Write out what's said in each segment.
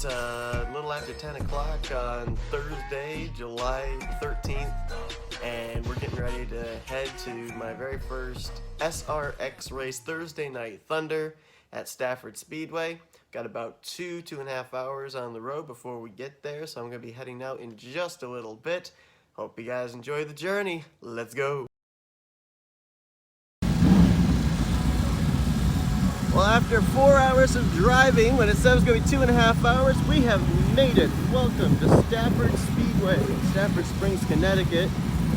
a little after 10 o'clock on Thursday, July 13th, and we're getting ready to head to my very first SRX race, Thursday Night Thunder at Stafford Speedway. Got about 2.5 hours on the road before we get there, so I'm going to be heading out in just a little bit. Hope you guys enjoy the journey. Let's go. Well, after 4 hours of driving, when it said it was going to be 2.5 hours, we have made it. Welcome to Stafford Speedway, Stafford Springs, Connecticut.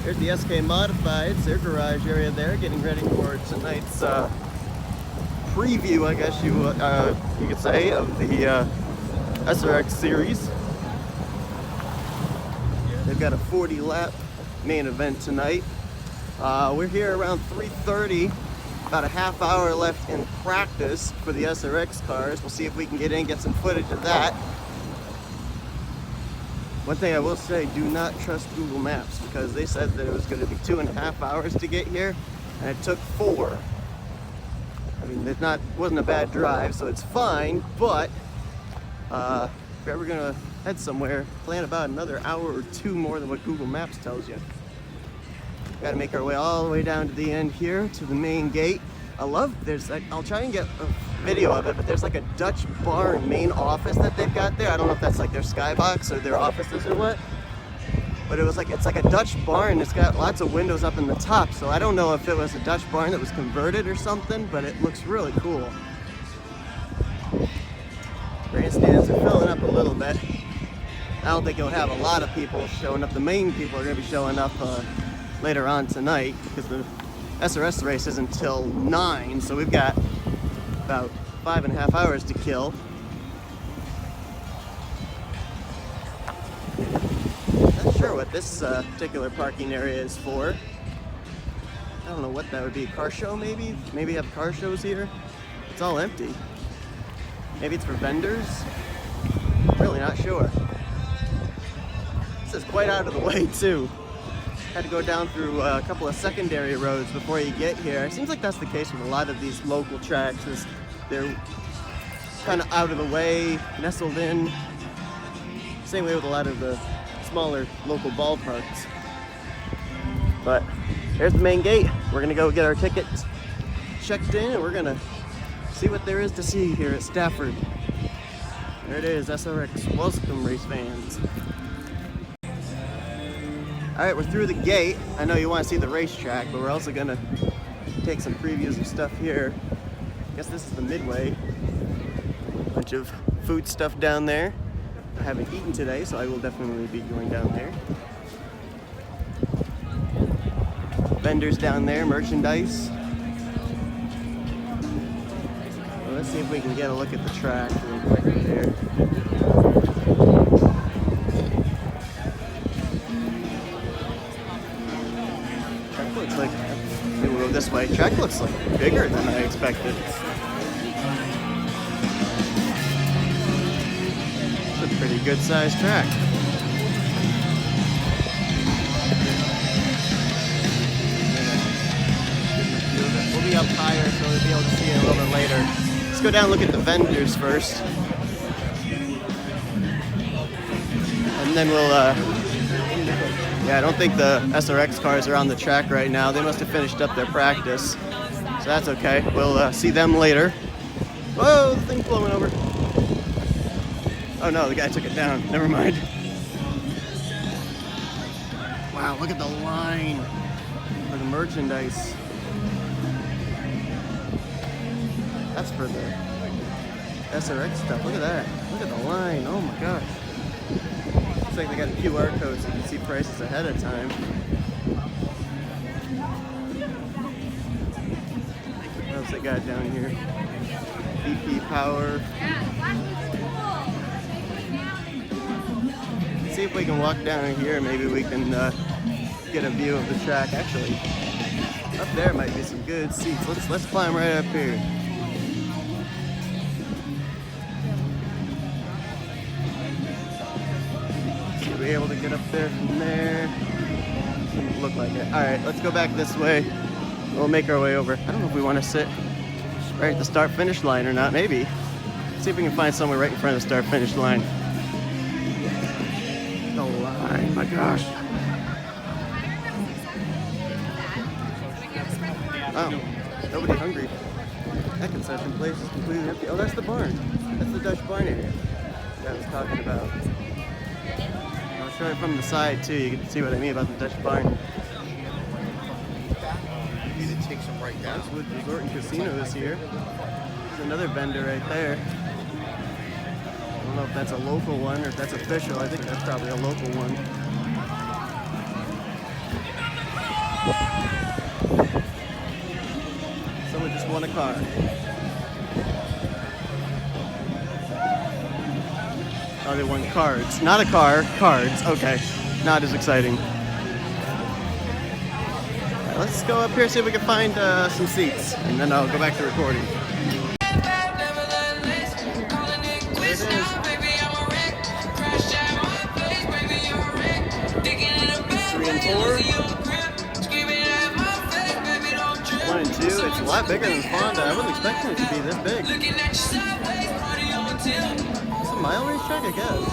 There's the SK Modifieds, their garage area there, getting ready for tonight's preview, I guess you could say, of the SRX series. They've got a 40-lap main event tonight. We're here around 3:30. About a half hour left in practice for the SRX cars. We'll see if we can get in, get some footage of that. One thing I will say, do not trust Google Maps, because they said that it was going to be 2.5 hours to get here, and it took 4. I mean, it wasn't a bad drive, so it's fine, but if you're ever going to head somewhere, plan about another hour or 2 more than what Google Maps tells you. Got to make our way all the way down to the end here, to the main gate. I'll try and get a video of it, but there's like a Dutch barn main office that they've got there. I don't know if that's like their skybox or their offices or what, but it's like a Dutch barn. It's got lots of windows up in the top, so I don't know if it was a Dutch barn that was converted or something, but it looks really cool. Grandstands are filling up a little bit. I don't think you'll have a lot of people showing up. The main people are going to be showing up later on tonight, because the SRS race isn't until 9, so we've got about 5.5 hours to kill. Not sure what this particular parking area is for. I don't know what that would be. Car show maybe? Maybe have car shows here? It's all empty. Maybe it's for vendors? Really not sure. This is quite out of the way too. Had to go down through a couple of secondary roads before you get here. It seems like that's the case with a lot of these local tracks, is they're kind of out of the way, nestled in. Same way with a lot of the smaller local ballparks. But here's the main gate. We're gonna go get our tickets checked in, and we're gonna see what there is to see here at Stafford. There it is, SRX. Welcome, race fans. Alright, we're through the gate. I know you want to see the racetrack, but we're also going to take some previews of stuff here. I guess this is the midway. Bunch of food stuff down there. I haven't eaten today, so I will definitely be going down there. Vendors down there, merchandise. Well, let's see if we can get a look at the track real quick right here. Like, maybe we'll go this way. Track looks like bigger than I expected. It's a pretty good sized track. We'll be up higher, so we'll be able to see it a little bit later. Let's go down and look at the vendors first. And then we'll yeah, I don't think the SRX cars are on the track right now. They must have finished up their practice. So that's okay. We'll see them later. Whoa, the thing's blowing over. Oh no, the guy took it down. Never mind. Wow, look at the line for the merchandise. That's for the SRX stuff. Look at that. Look at the line. Oh my gosh. Looks like they got a QR code so you can see prices ahead of time. What else they got down here? BP Power. Let's see if we can walk down here. Maybe we can get a view of the track. Actually, up there might be some good seats. Let's climb right up here. Be able to get up there from there. Doesn't look like it. Alright, let's go back this way. We'll make our way over. I don't know if we want to sit right at the start-finish line or not. Maybe. see if we can find somewhere right in front of the start-finish line. The line, my gosh. Wow, nobody hungry. That concession place is completely empty. Oh, that's the barn. That's the Dutch barn area that I was talking about. I'll show it from the side too. You can see what I mean about the Dutch barn. Woods Resort and Casino is here. There's another vendor right there. I don't know if that's a local one or if that's official. I think that's probably a local one. Someone just won a car. Oh, they won cards. Not a car, cards. Okay. Not as exciting. Let's go up here, see if we can find some seats, and then I'll go back to recording. There it is. 3 and 4. 1 and 2. It's a lot bigger than Fonda. I wasn't expecting it to be this big. It's a mile racetrack, I guess.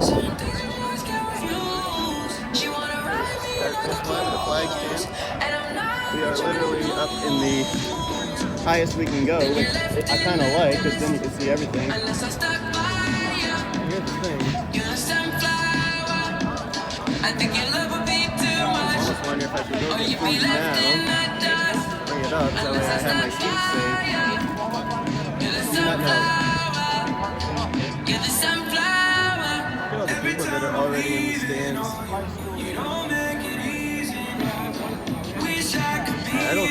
Start this line with a flag stand. We are literally up in the highest we can go, which I kind of like, because then you can see everything. Here's the thing. I almost wonder if I should go to the seats now, bring it up, so that way I have my seats saved. Do not know. Look at all the people that are already in the stands. I don't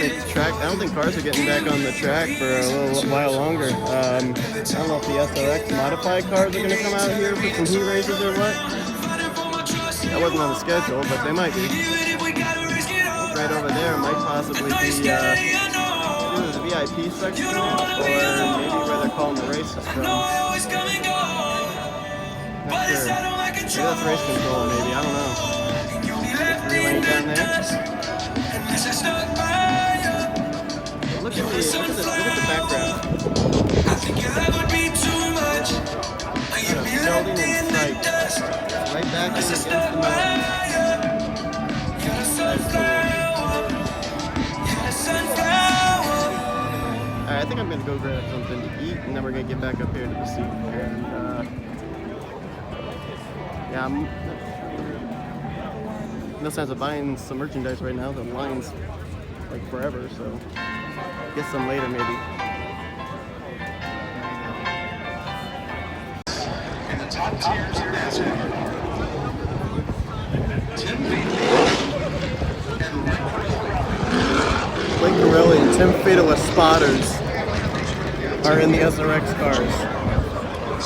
think cars are getting back on the track for a little while longer. I don't know if the SRX modified cars are going to come out here for some heat races or what. That wasn't on the schedule, but they might be. Right over there might possibly be either the VIP section or maybe where they're calling the races from. Not sure. Maybe that's race control, maybe. I don't know. 3 lanes down there. Look at the background. I think your love would be too much. Building in sight. Right back against the mountains. Alright, I think I'm going to go grab something to eat, and then we're going to get back up here to the seat. And, yeah, no sense of buying some merchandise right now. The line's like forever, so get some later maybe. In the top tiers of NASCAR, Blake Corelli and Tim Fedewa spotters are in the SRX cars.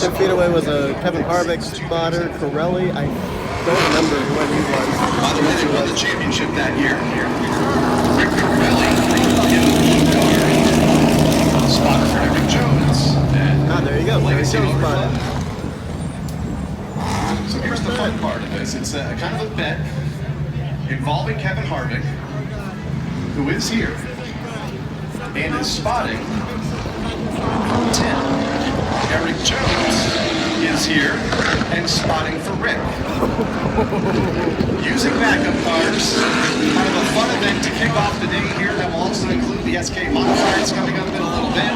Tim Fedewa was a Kevin Harvick spotter. Corelli, I don't remember what he was. By the way, they won the championship that year. Rick Corelli in the car. Spotter for Eric Jones. There you go. Eric Jones spotted. So here's the fun part of this. It's kind of a bet involving Kevin Harvick, who is here and is spotting Tim. Eric Jones is here and spotting for Rick. Using backup cars, kind of a fun event to kick off the day here that will also include the SK modifieds coming up in a little bit.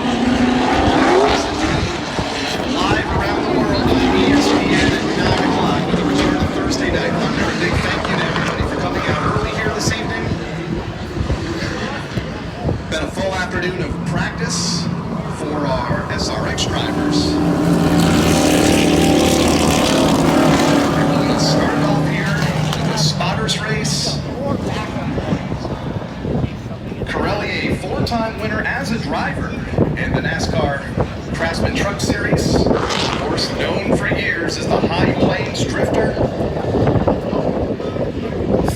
Live around the world on ESPN at 9 o'clock with the return of Thursday Night Thunder. A big thank you to everybody for coming out early here this evening. Been a full afternoon of practice for our SRX drivers. Let's start off here with the spotters race. Corelli, a 4-time winner as a driver in the NASCAR Craftsman Truck Series. Of course, known for years as the High Plains Drifter.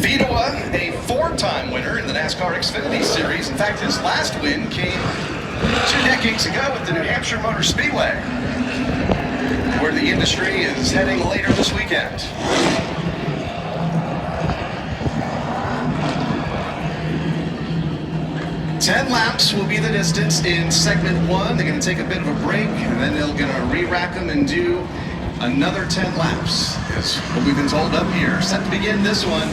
Fedewa, a 4-time winner in the NASCAR Xfinity Series. In fact, his last win came 2 decades ago at the New Hampshire Motor Speedway, where the industry is heading later this weekend. 10 laps will be the distance in segment 1. They're going to take a bit of a break, and then they're going to re-rack them and do another 10 laps. Is what we've been told up here. Set to begin this one. 10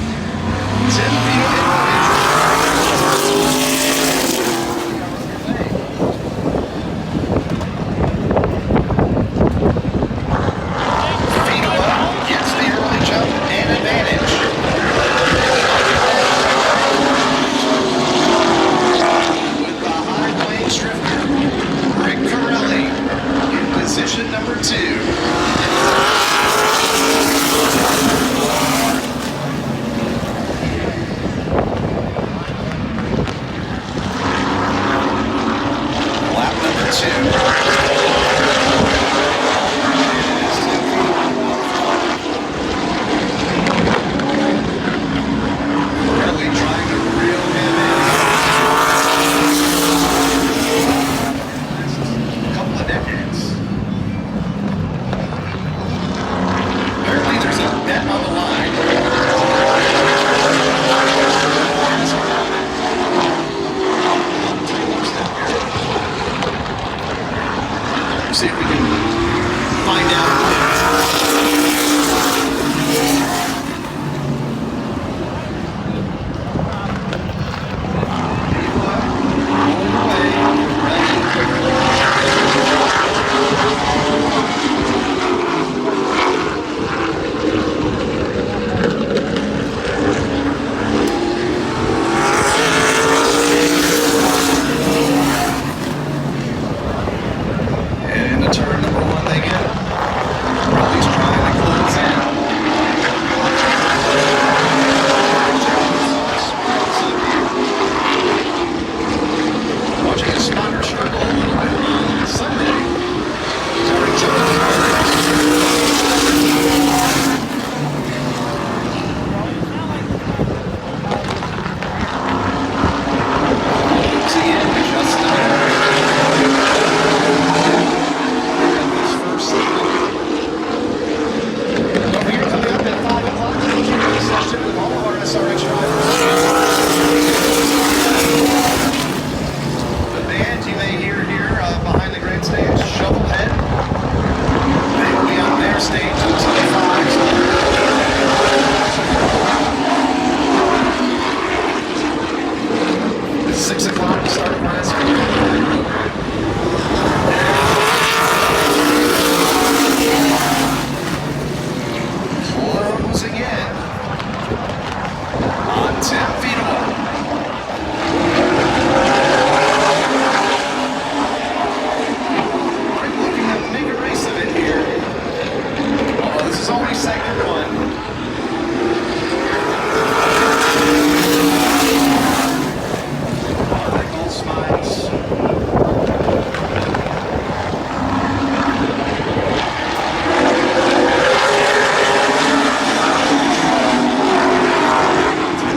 gets the early jump and advantage. With the high plains drifter, Rick Corelli in position number 2. Lap number 2. Really trying to reel him in. A couple of decades. Apparently there's a bet on the line. See if we can find out. And into turn number 1 they get. Rowley's trying to close in. Watching a spotter struggle a little bit on Sunday. Derek Jones. Again, just Don't forget, coming up at 5 o'clock, the Q&A session with all of our SRX drivers. The band you may hear here behind the grandstand, Shovelhead. They will be on their stage until 5. 6 o'clock to start our SRX program. Closing in on 10 feet away. We're looking to make a race of it here. Although this is only segment 1. Like all smiles.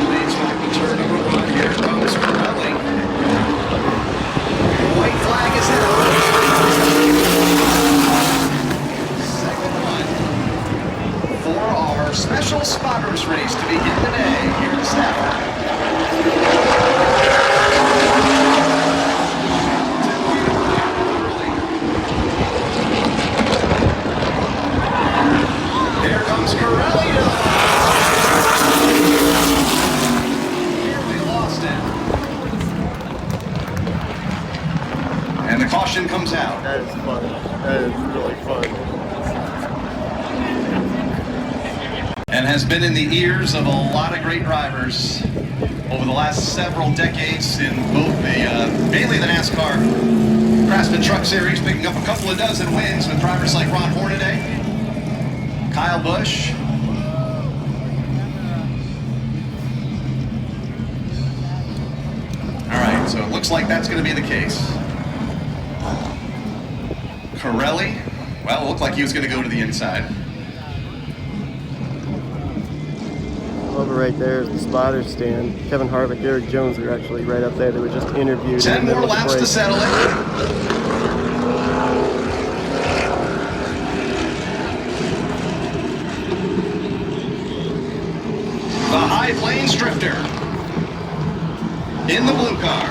Leads back to turn number 1. Here comes Corelli. White flag is out. Segment 1 for our special spotters race to begin today here in Stafford. Here comes Corelli. Nearly lost it. And the caution comes out. That is fun. That is really fun. And has been in the ears of a lot of great drivers over the last several decades in both mainly the NASCAR Craftsman Truck Series, picking up a couple of dozen wins with drivers like Ron Hornaday, Kyle Busch. All right, so it looks like that's going to be the case. Corelli, well, it looked like he was going to go to the inside. Over right there is the spotter stand. Kevin Harvick, Derek Jones are actually right up there. They were just interviewed. 10 more laps to settle it. The High Plains Drifter in the blue car.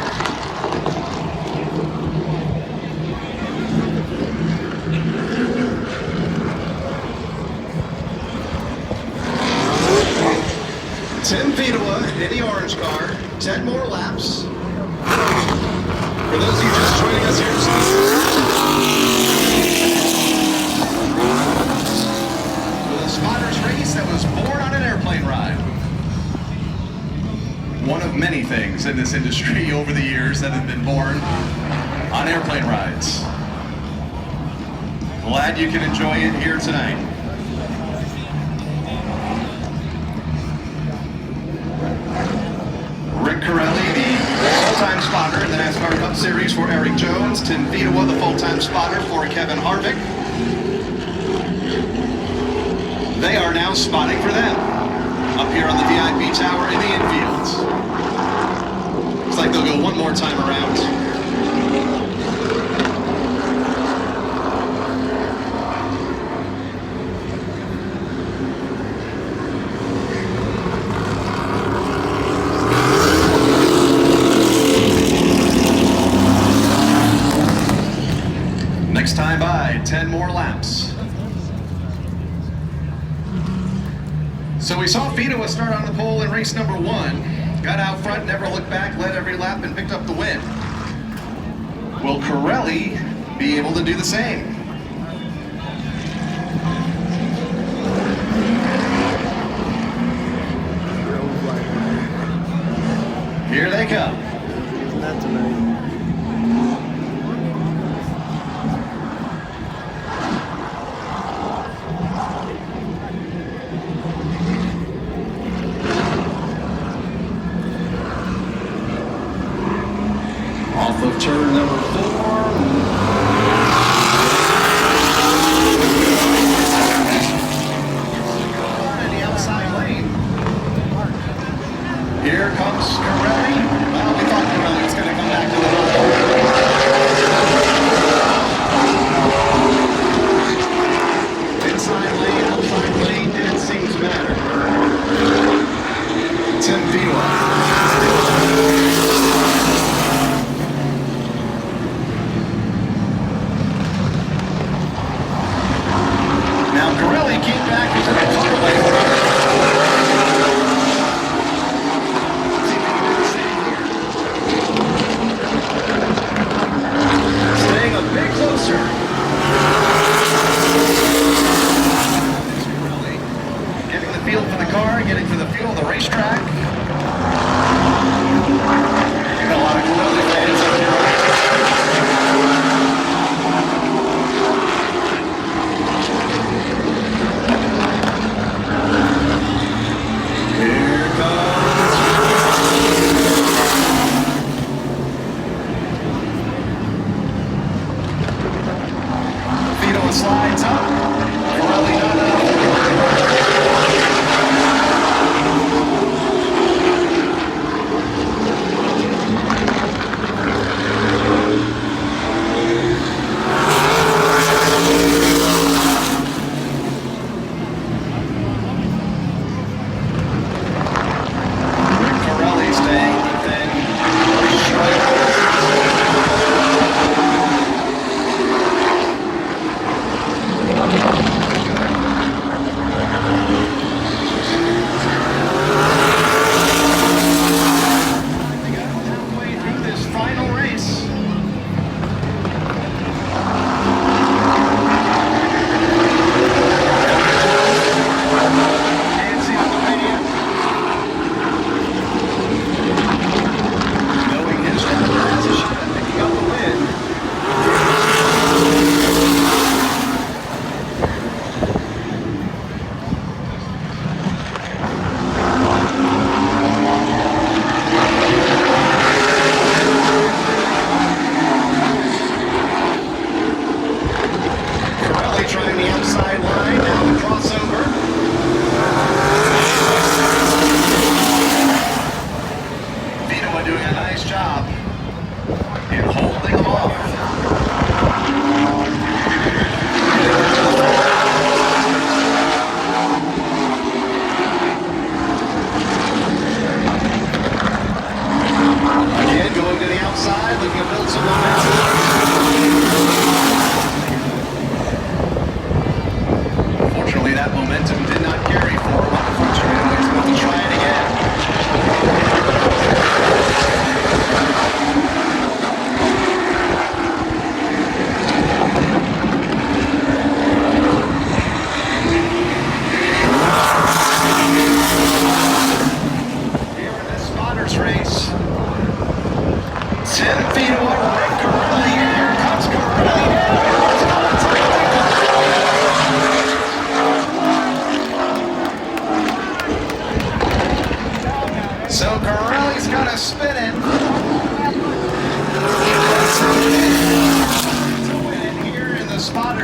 in the orange car. 10 more laps. For those of you just joining us here for the spotters race that was born on an airplane ride. One of many things in this industry over the years that have been born on airplane rides. Glad you can enjoy it here tonight. Rick Corelli, the full-time spotter in the NASCAR Cup Series for Eric Jones. Tim Vidawa, the full-time spotter for Kevin Harvick. They are now spotting for them up here on the VIP tower in the infield. Looks like they'll go one more time around. Next time by, 10 more laps. So we saw Vidawa start on the pole in race number 1. Got out front, never looked back, led every lap, and picked up the win. Will Corelli be able to do the same? Here they come. Isn't that tonight? Off of turn number 4. In the outside lane. Here comes Corelli. Well, we thought Corelli was going to come back to the inside lane, outside lane, didn't seem to matter. Tim Vidawa. Now Corelli came back into the car lane. Staying a bit closer. Corelli getting the feel for the car, getting for the feel of the racetrack. Got a lot of Corelli fans up here. Slides up. Corelli not enough. Corelli staying within.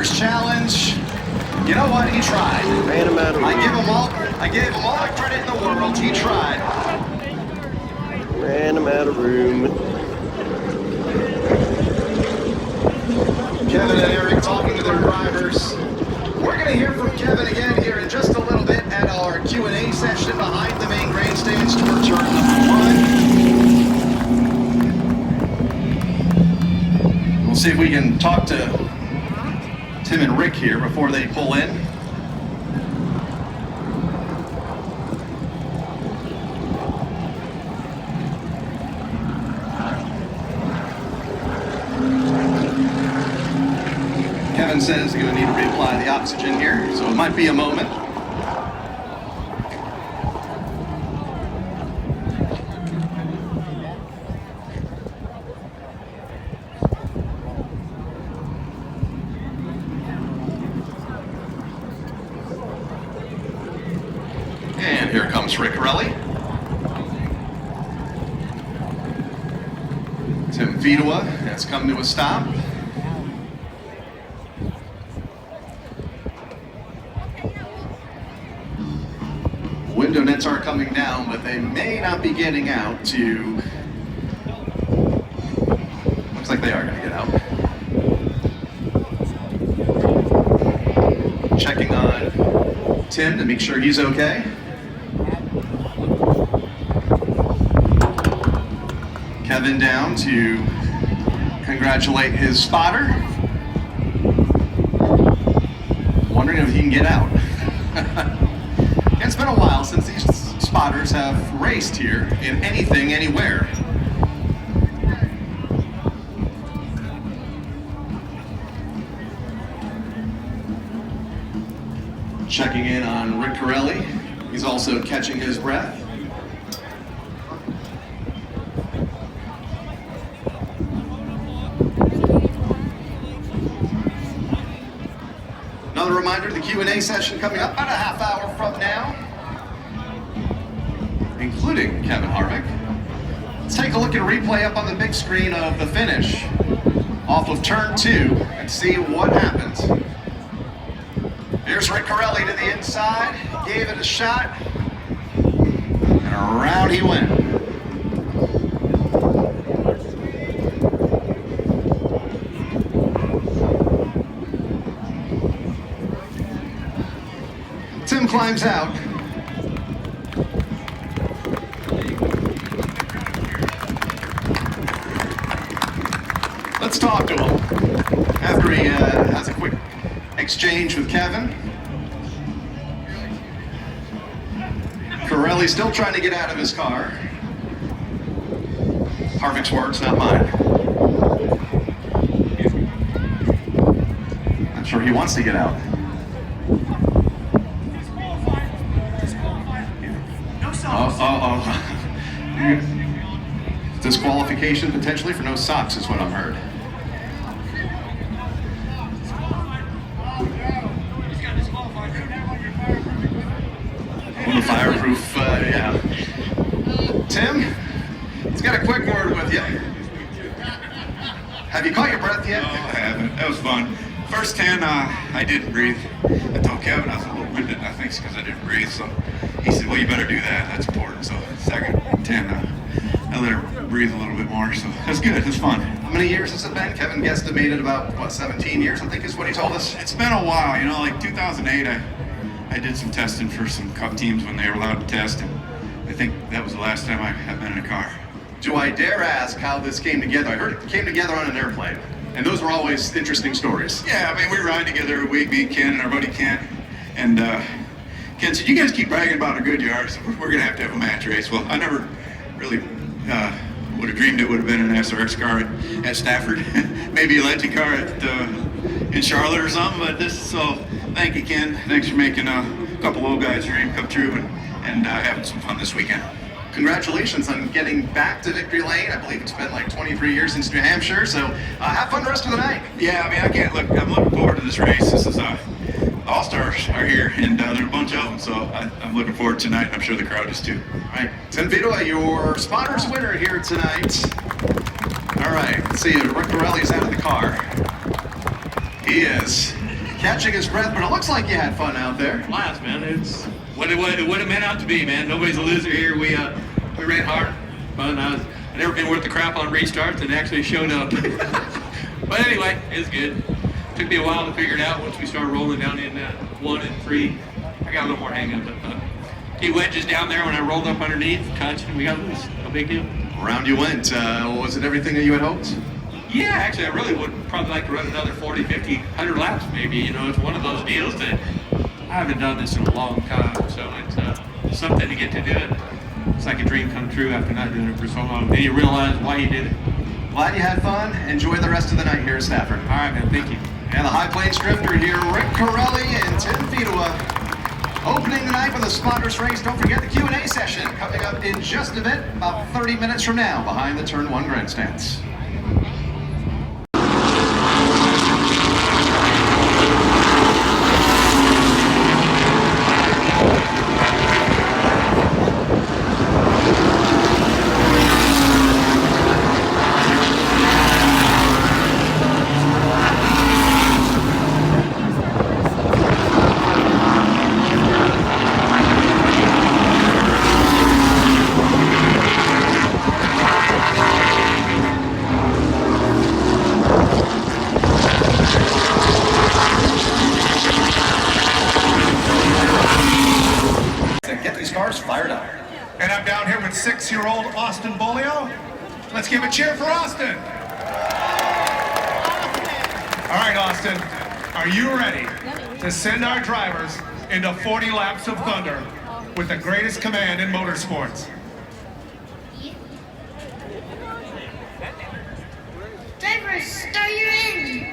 Spotters Challenge. You know what? He tried. Ran him out of room. I gave him all the credit in the world. He tried. Ran him out of room. Kevin and Eric talking to their drivers. We're going to hear from Kevin again here in just a little bit at our Q&A session behind the main grandstands toward turn number 1. We'll see if we can talk to Tim and Rick here before they pull in. Kevin says he's going to need to reapply the oxygen here, so it might be a moment. And here comes Rick Corelli. Tim Vidua has come to a stop. Window nets are coming down, but they may not be getting out to... Looks like they are going to get out. Checking on Tim to make sure he's okay. Kevin down to congratulate his spotter. Wondering if he can get out. It's been a while since these spotters have raced here in anything, anywhere. Checking in on Rick Corelli. He's also catching his breath. Another reminder, the Q&A session coming up about a half hour from now, including Kevin Harvick. Let's take a look at a replay up on the big screen of the finish off of turn 2 and see what happens. Here's Rick Corelli to the inside, gave it a shot, and around he went. Tim climbs out. Let's talk to him after he has a quick exchange with Kevin. Corelli still trying to get out of his car. Harvick's words, not mine. I'm sure he wants to get out. Disqualification potentially for no socks is what I've heard. Fireproof, yeah. Tim, he's got a quick word with you. Have you caught your breath yet? No, I haven't. That was fun. First 10, I didn't breathe. I told Kevin I was a little winded, I think it's because I didn't breathe. So he said, well, you better do that. That's important. So second 10, I let her breathe a little bit more. So that's good. It's fun. How many years has it been? Kevin guesstimated about, what, 17 years, I think is what he told us? It's been a while. You know, like 2008, I did some testing for some Cup teams when they were allowed to test. And I think that was the last time I've been in a car. Do I dare ask how this came together? I heard it came together on an airplane. And those were always interesting stories. Yeah, I mean, we ride together every week, me and Ken and our buddy Ken. And Ken said, you guys keep bragging about how good you are, so we're going to have a match race. Well, I never really would have dreamed it would have been an SRX car at Stafford. Maybe a legend car in Charlotte or something, but so thank you, Ken. Thanks for making a couple old guys' dream come true and having some fun this weekend. Congratulations on getting back to victory lane. I believe it's been like 23 years since New Hampshire, so have fun the rest of the night. Yeah, I mean, I'm looking forward to this race. This is All-Stars are here, and there are a bunch of them, so I'm looking forward to tonight, and I'm sure the crowd is too. All right, Tim Vidua, your spotters winner here tonight. All right, let's see, Rick Corelli's out of the car. He is. catching his breath, but it looks like you had fun out there. Blast, man. It's what it would have meant out to be, man. Nobody's a loser here. We ran hard. Fun. I've never been worth the crap on restarts and actually showed up. But anyway, it's good. Took me a while to figure it out once we started rolling down in 1 and 3. I got a little more hang of it. Few wedges down there when I rolled up underneath, touched, and we got loose. No big deal. Around you went. Was it everything that you had hoped? Yeah, actually, I really would probably like to run another 40, 50, 100 laps maybe. You know, it's one of those deals that I haven't done this in a long time, so it's something to get to do it. It's like a dream come true after not doing it for so long. Then you realize why you did it. Glad you had fun. Enjoy the rest of the night here at Stafford. All right, man. Thank you. And the High Plains Drifter here, Rick Corelli and Tim Fedua. Opening the night with a spotters race. Don't forget the Q&A session coming up in just a bit, about 30 minutes from now, behind the Turn 1 grandstands. Fired up. And I'm down here with 6-year-old Austin Bolio. Let's give a cheer for Austin. All right, Austin, are you ready to send our drivers into 40 laps of thunder with the greatest command in motorsports? Drivers, start your engine.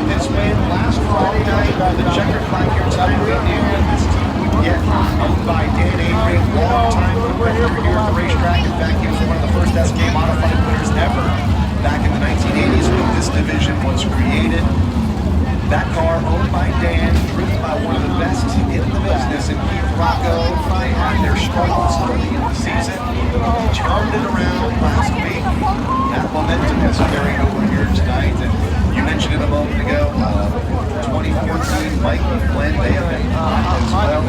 his win last Friday night with the checkered flag here tonight. We knew this team would get owned by Dan Avery, long-time competitor here at the racetrack. In fact, he was one of the first SK modified winners ever back in the 1980s when this division was created. That car owned by Dan, driven by one of the best in the business, and Keith Rocco. They had their struggles early in the season, turned it around last week. That momentum has carried over here tonight, and you mentioned it a moment ago, 2014 Mikey Flynn, they have been hot as well.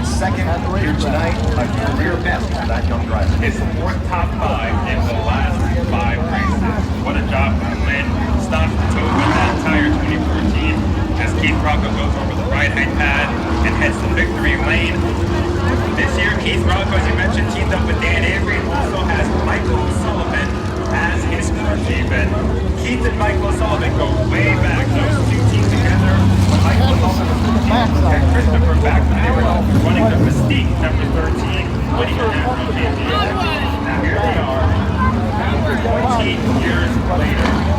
Second here tonight, a career best for that young driver. His fourth top 5 in the last 5 races. What a job for Flynn. Stopped the toe with that entire 2014 as Keith Rocco goes over the right-hand pad and heads to victory lane. This year, Keith Rocco, as you mentioned, teamed up with Dan Avery and also has Michael Sullivan as his crew chief. And Keith and Michael Sullivan go way back. Those two teams together. Michael Sullivan and Christopher back when they were running the Mystique number 13, winning the national championship. Now here they are, 20 years later.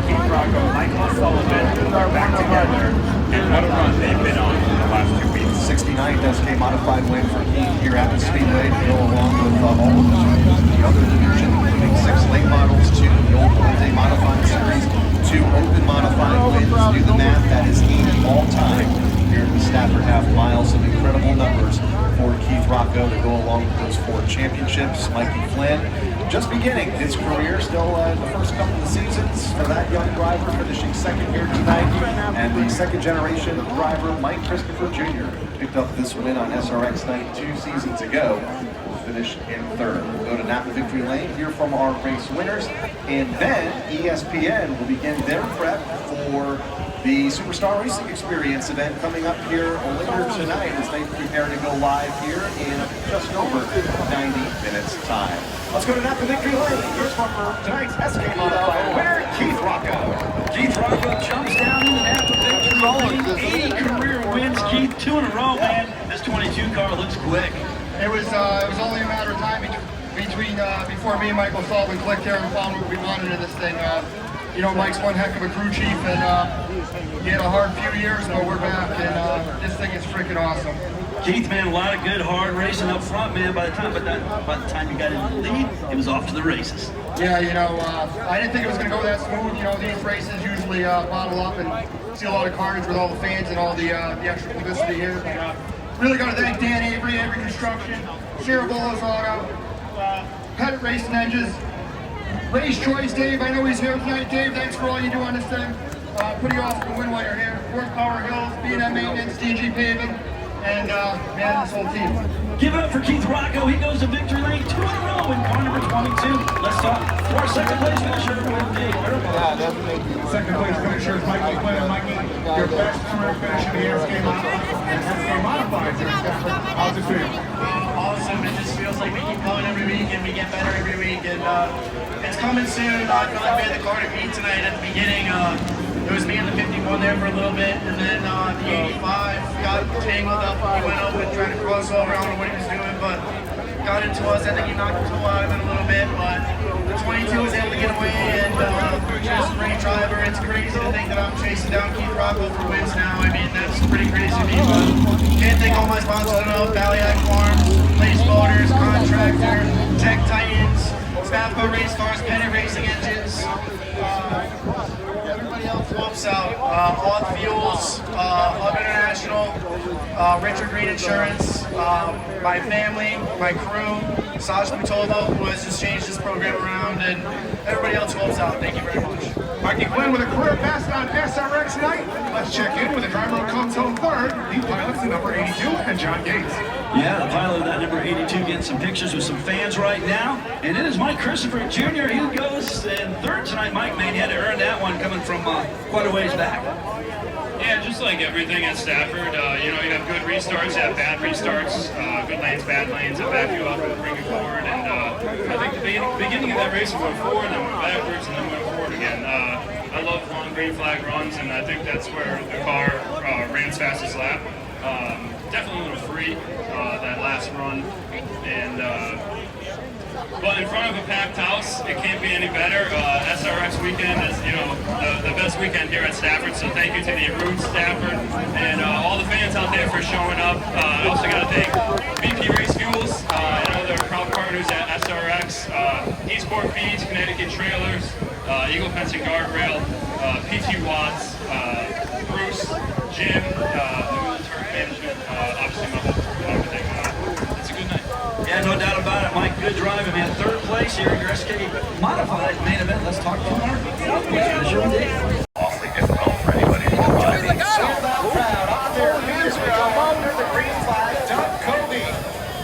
Keith Rocco, Michael Sullivan are back together, and what a run they've been on in the last 2 weeks. 69th SK modified win for Keith here at the Speedway to go along with all the other division, including 6 late models, 2 the old day modified series, 2 open modified wins. Do the math, that is 8 all time here at the Stafford half mile. Some incredible numbers for Keith Rocco to go along with those 4 championships. Mikey Flynn just beginning his career, still the first couple of seasons for that young driver, finishing second here tonight. And the second generation driver, Mike Christopher Jr., picked up this win on SRX night 2 seasons ago. Will finish in third. We'll go to Napa Victory Lane, hear from our race winners, and then ESPN will begin their prep for the Superstar Racing Experience event coming up here later tonight as they prepare to go live here in just over 90 minutes time. Let's go to Napa Victory Lane. Here's from tonight's SK Modified winner, Keith Rocco. Keith Rocco jumps down into Napa Victory Lane. 80 career wins, Keith, 2 in a row, man. This 22 car looks quick. It was only a matter of time between before me and Michael Sullivan clicked here and found what we wanted in this thing. You know, Mike's one heck of a crew chief, and he had a hard few years, but we're back, and this thing is freaking awesome. Keith, man, a lot of good hard racing up front, man. By the time you got in the lead, it was off to the races. Yeah, you know, I didn't think it was going to go that smooth. You know, these races usually bottle up and see a lot of carnage with all the fans and all the extra publicity here. But, really got to thank Dan Avery, Avery Construction, Sarah Bola's Auto, Pettit Racing Engines, Race Choice, Dave. I know he's here tonight. Dave, thanks for all you do on this thing. Pretty awesome to win while you're here. Horsepower Hills, B&M Maintenance, DG Paving, and man, this whole team. Give it up for Keith Rocco. He goes to victory lane 2 in a row in car number 22. Let's talk for our second place finisher with Dave. Second place finisher is Mikey Flynn. Mikey, your best career finish in the SK Modified. How's it feel? Awesome. It just feels like we keep going every week and we get better every week. And it's coming soon. I feel like we had the car to beat tonight at the beginning. It was me and the 51 there for a little bit, and then the 85 got tangled up. He went up and tried to cross over. I don't know what he was doing, but got into us. I think he knocked into Ivan a little bit, but the 22 was able to get away, and just great driver. It's crazy to think that I'm chasing down Keith Rocco for wins now. I mean, that's pretty crazy to me, but can't thank all my sponsors enough. Ballyak Farms, Place Motors, Contractor, Tech Titans, Stafford Race Cars, Pettit Racing Engines. Everybody else helps out. Odd Fuels, Hub International, Richard Green Insurance, my family, my crew, Saj Mutovo, who has just changed this program around, and everybody else helps out. Thank you very much. Mikey Flynn with a career best on SRX night. Let's check in with the driver who comes home third, the pilot's the number 82, and John Gates. Yeah, the pilot of that number 82 getting some pictures with some fans right now. And it is Mike Christopher Jr. He goes in third tonight. Mike, man, you had to earn that one coming from quite a ways back. Yeah, just like everything at Stafford, you know, you have good restarts, you have bad restarts, good lanes, bad lanes, that back you up and bring you forward. And I think the beginning of that race we went forward, then went backwards, and then went forward again. I love long green flag runs, and I think that's where the car ran its fastest lap. Definitely a little free that last run, and But in front of a packed house, it can't be any better. SRX weekend is, you know, the best weekend here at Stafford. So thank you to the Roots Stafford and all the fans out there for showing up. I also got to thank BP Race Fuels and other proud partners at SRX, Eastport Beach, Connecticut Trailers, Eagle Fence and Guardrail, PT Watts, Bruce, Jim, Turf Management, obviously my whole everything. It's a good night. Yeah, no doubt about it, Mike. Good driving, man. Third place here in your SK Modified main event. Let's talk to Mark. Awfully difficult for anybody to come by. Sold out crowd on their feet under the green flag. Doug Covey,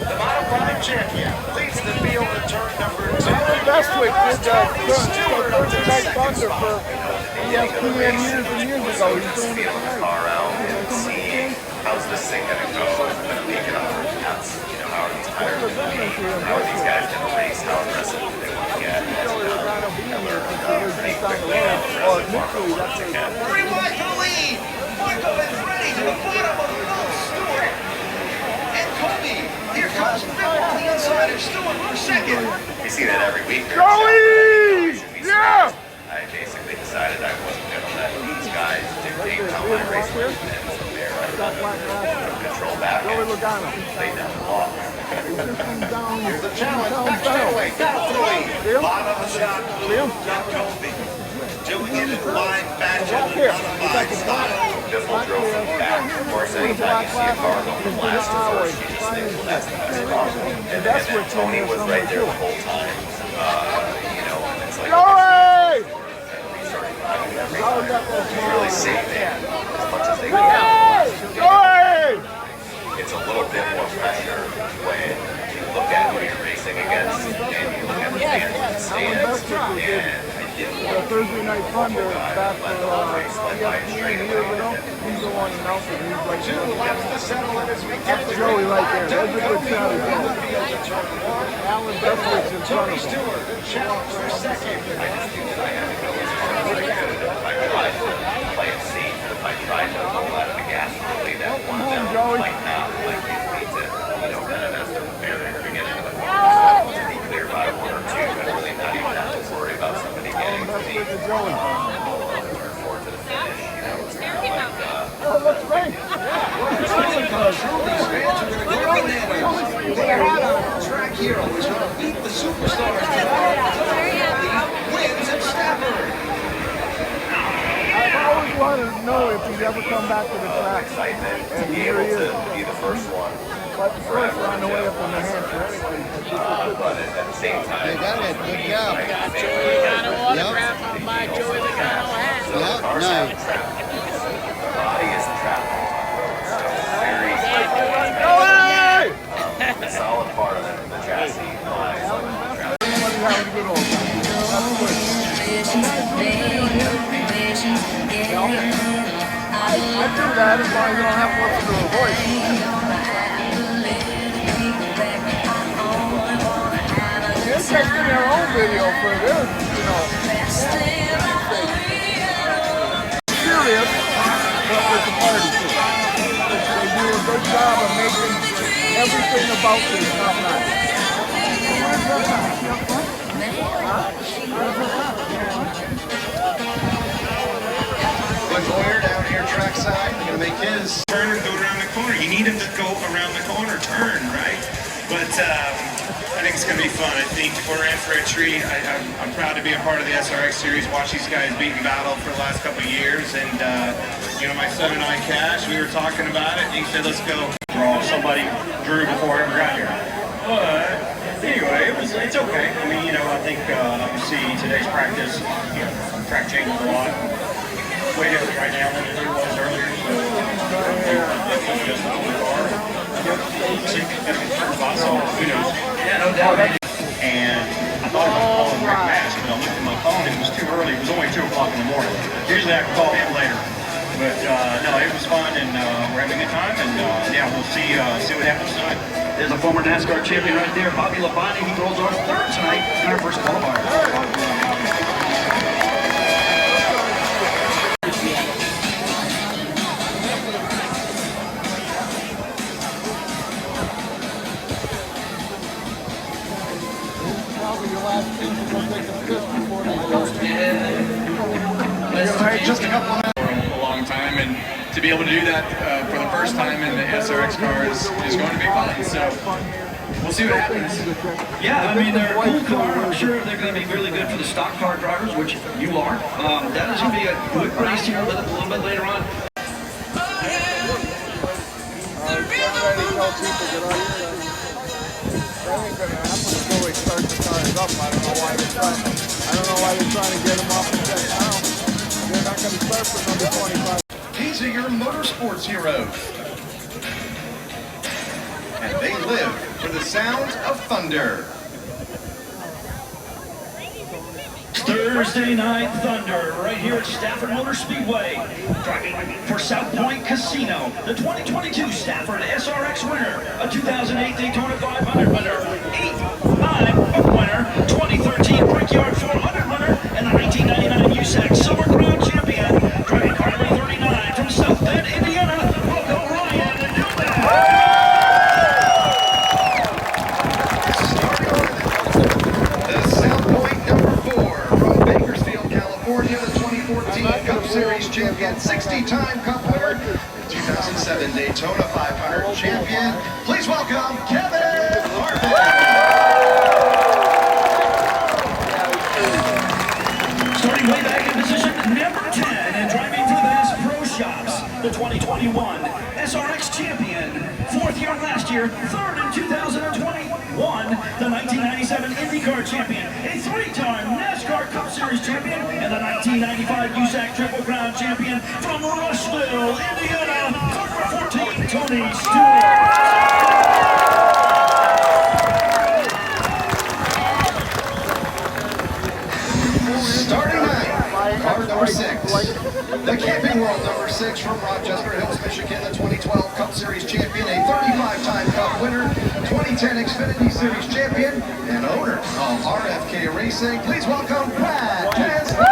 the modified champion, leads the field at turn number 2. Bestwick did Thursday Thunder for ESPN years and years ago. He's doing it tonight. Car out and seeing how's this thing gonna go, gonna make it up. You know, how are these tires gonna be? How are these guys gonna race? How aggressive do they want to get? Rewind to the lead. Marco is ready to the bottom of the road. Stewart and Covey. Here comes Bill on the inside of Stewart for second. We see that every week. Joey! Yeah! I basically decided I wasn't gonna let these guys dictate how my race was, and from there I control back and lay down the law. Here's the challenge. Back straightaway. Down to the lead. Bottom of the shot. Doug Covey. Doing it in line fashion. Modified style. This will drill from the back. Of course, anytime you see a car going from last to first, you just think, well, that's the best car. And then Tony was right there the whole time. You know, and it's like, really safe there as much as they can. It's a little bit more pressure when you look at who you're racing against and you look at the fans in the stands. And I didn't want to Thursday Night Thunder back for ESPN years ago. He's the one announcing. He's like 2 laps to settle in as we get to Joey right there. That's a good shot. Alan Bestwick's in front of him. Stewart, challenge for second. I just knew that I had to go as hard as I could. If I tried to play it safe, if I tried to pull out of the gas early, that one might not like me to, you know, kind of as the barrier to get into the corner. To be clear by 1 or 2, but really not even have to worry about somebody getting to me. Turn 4 to the finish, you know, it's kind of like, Oh, that's great. Track hero is going to beat the superstars wins at Stafford. I've always wanted to know if he'd ever come back to the track. excitement to be able to be the first one. But the first one on the way up from New Hampshire anyway. But at the same time, You got it. Good job. Joey Logano autograph on my Joey Logano hat. Yep, nice. The body is the trap. So very a solid part of the chassis lies on the trap. Everybody's having a good old time. That's good. I do that as long as you don't have to listen to her voice. They're taking their own video for this, you know. Serious, but with the party too. They do a good job of making everything about this top notch. Where's her top? She up front? Huh? Where's her top? Lawyer down here trackside, going to make his turn and go around the corner. You need him to go around the corner, turn, right? But I think it's going to be fun. I think we're in for a treat. I'm proud to be a part of the SRX series, watch these guys beat and battle for the last couple of years. And, you know, my son and I, Cash, we were talking about it. And he said, let's go. Somebody drew before I ever got here. But anyway, it's okay. I mean, you know, I think obviously today's practice, you know, track changed a lot. Way different right now than it was earlier. So it's just a little car. So who knows? Yeah, no doubt. And I thought about calling Rick Mass, but I looked at my phone. It was too early. It was only 2 o'clock in the morning. Usually I can call him later. But no, it was fun, and we're having a good time. And yeah, we'll see what happens tonight. There's a former NASCAR champion right there, Bobby Labonte. He rolls our third tonight in our first qualifier. to be able to do that for the first time in the SRX car is going to be fun. So we'll see what happens. Yeah, I mean, they're a cool car. I'm sure they're going to be really good for the stock car drivers, which you are. That is going to be a good race here a little bit later on. I don't know why they're trying to get them off the set now. They're not going to start for number 25. These are your motorsports heroes. And they live for the sound of thunder. Thursday Night Thunder, right here at Stafford Motor Speedway. Driving for South Point Casino, the 2022 Stafford SRX winner, a 2008 Daytona 500 winner, 8-time Cup winner, 2013 Brickyard 400 winner, and the 1999 USAC Silver Crown champion. Driving car number 39 from South Bend, Indiana, welcome Ryan Newman. The 2014 Cup Series champion, 60-time Cup winner, 2007 Daytona 500 champion. Please welcome Kevin Harvick. Starting way back in position number 10 and driving for the Bass Pro Shops, the 2021 SRX champion, 4th year last year, 3rd in 2021, the 1997 IndyCar champion, a 3-time NASCAR Cup Series champion, and the 1995 USAC Triple Crown champion from Rushville, Indiana, number 14, Tony Stewart. Starting 9, car number 6, the Camping World number 6 from Rochester Hills, Michigan, the 2012 Cup Series champion, a 35-time Cup winner, 2010 Xfinity Series champion, and owner of RFK Racing. Please welcome Brad Keselowski.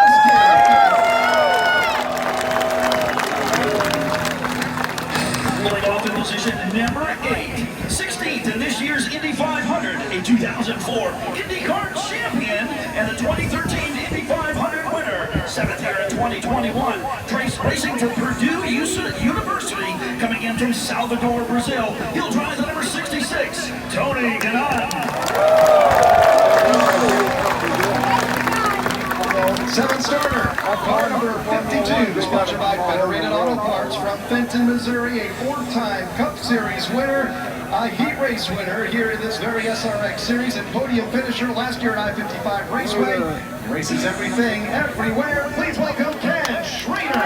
Rolling off in position number 8, 16th in this year's Indy 500, a 2004 IndyCar champion, and the 2013 Indy 500 winner, 7th year in 2021. Racing for Purdue University, coming in from Salvador, Brazil. He'll drive the number 66, Tony Kanaan. 7th starter, car number 52, sponsored by Federated Auto Parts from Fenton, Missouri, a 4-time Cup Series winner, a heat race winner here in this very SRX series, and podium finisher last year at I-55 Raceway. He races everything, everywhere. Please welcome Ken Schrader.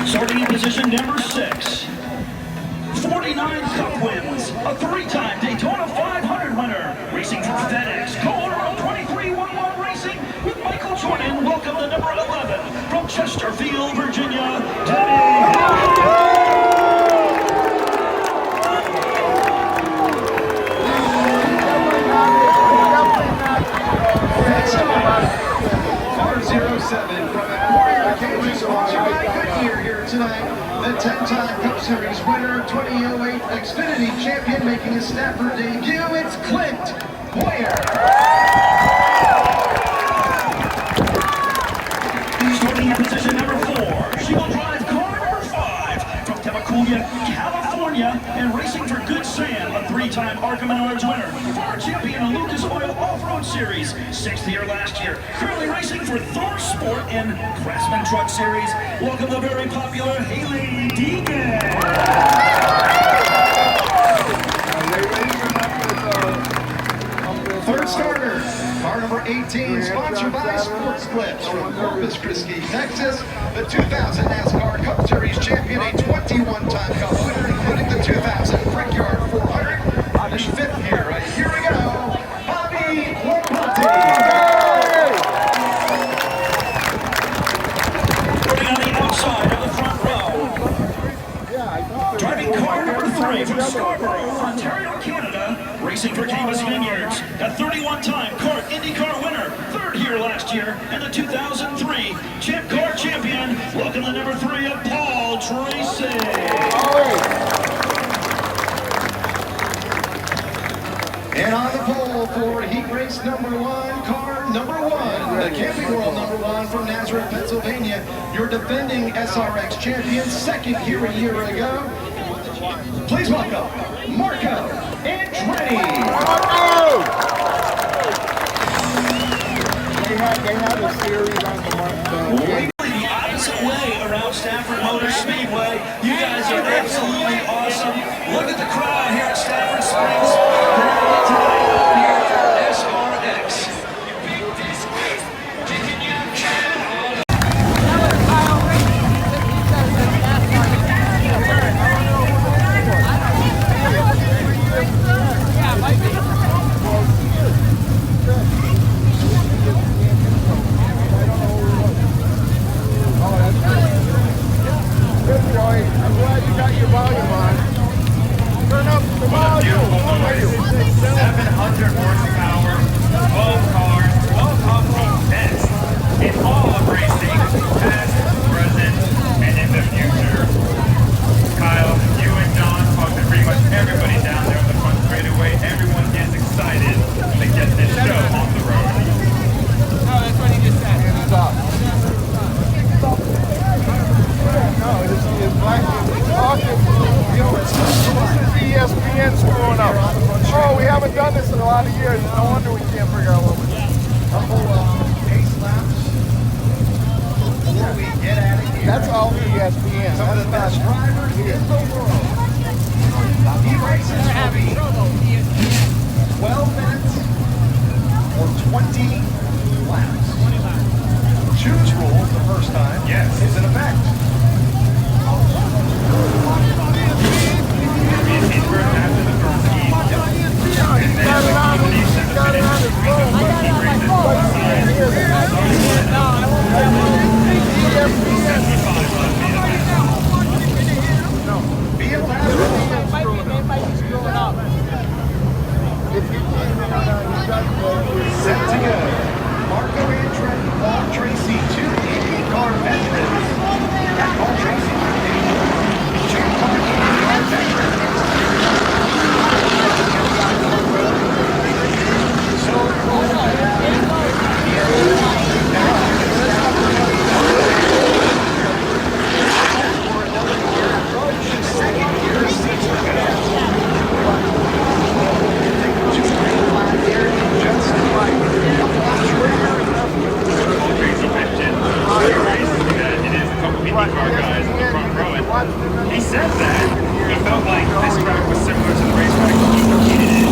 Starting in position number 6, 49 Cup wins, a 3-time Daytona 500 winner, racing for FedEx, co-owner of 2311 Racing with Michael Jordan. Welcome the number 11 from Chesterfield, Virginia, Teddy R07 from Warrior Cage, sponsored by Goodyear here tonight. The 10-time Cup Series winner, 2008 Xfinity champion, making his Stafford debut. It's Clint Boyer. Starting in position number 4, she will drive car number 5 from Temecula, California, and racing for Good Sam, a 3-time ARCA Menards winner, 4 champion in Lucas Oil Off-Road Series, 6th year last year, currently racing for Thor Sport and Craftsman Truck Series. Welcome the very popular Haley Deegan. 3rd starter, car number 18, sponsored by Sports Clips from Corpus Christi, Texas. The 2000 NASCAR Cup Series champion, a 21-time Cup winner, including the 2000 Brickyard 400. This 5th year, right here we go, Bobby Lamonti. Putting on the outside of the front row. Driving car number 3 from Scarborough, Ontario, Canada, racing for Caymas Vineyards, a 31-time CART IndyCar winner, 3rd year last year, and the 2003 Champ Car champion. Welcome the number 3 of Paul Tracy. And on the pole for heat race number 1, car number 1. the Camping World #1 from Nazareth, Pennsylvania, your defending SRX champion, second here a year ago. Please welcome Marco Andretti. Marco! They had a series on the Marco. The opposite way around Stafford Motor Speedway. You guys are absolutely awesome. Look at the crowd here at Stafford Springs, Connecticut tonight here at SRX. I'm glad you got your volume on. Turn up the volume. 700 horsepower, 12 cars, 12 top team best in all of racing, past, present, and in the future. Kyle, you and John talked to pretty much everybody down there on the front straightaway. Everyone gets excited to get this show on the road. No, that's what he just said. Hands up. No, it's black. ESPN screwing up. Oh, we haven't done this in a lot of years. No wonder we can't figure out what we're doing. Pace laps before we get out of here. That's all ESPN. Some of the best drivers in the world. He races for 12 minutes or 20 laps. Choose rules the first time is in effect. After the first heat, and then got it on his phone. Set to go. Marco Andretti, Paul Tracy, two IndyCar veterans. Paul Tracy, two IndyCar veterans. He said that he felt like this track was similar to the racetrack he competed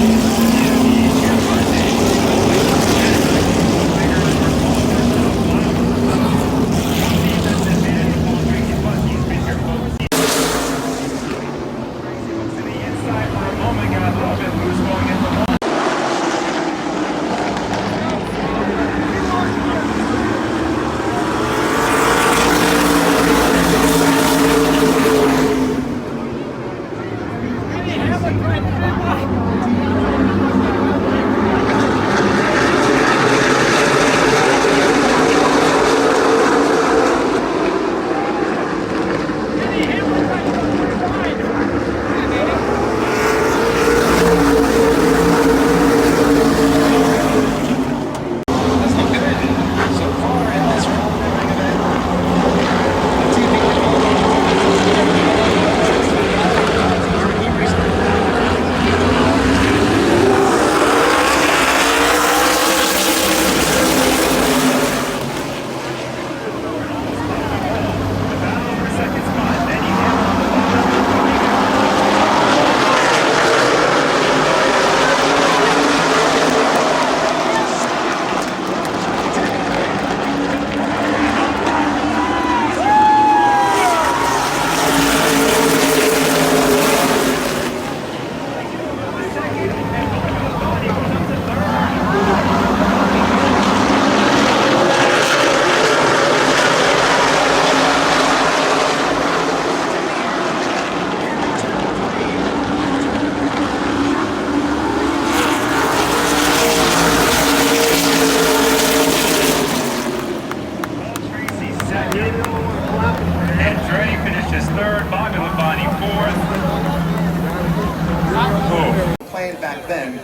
Playing back then,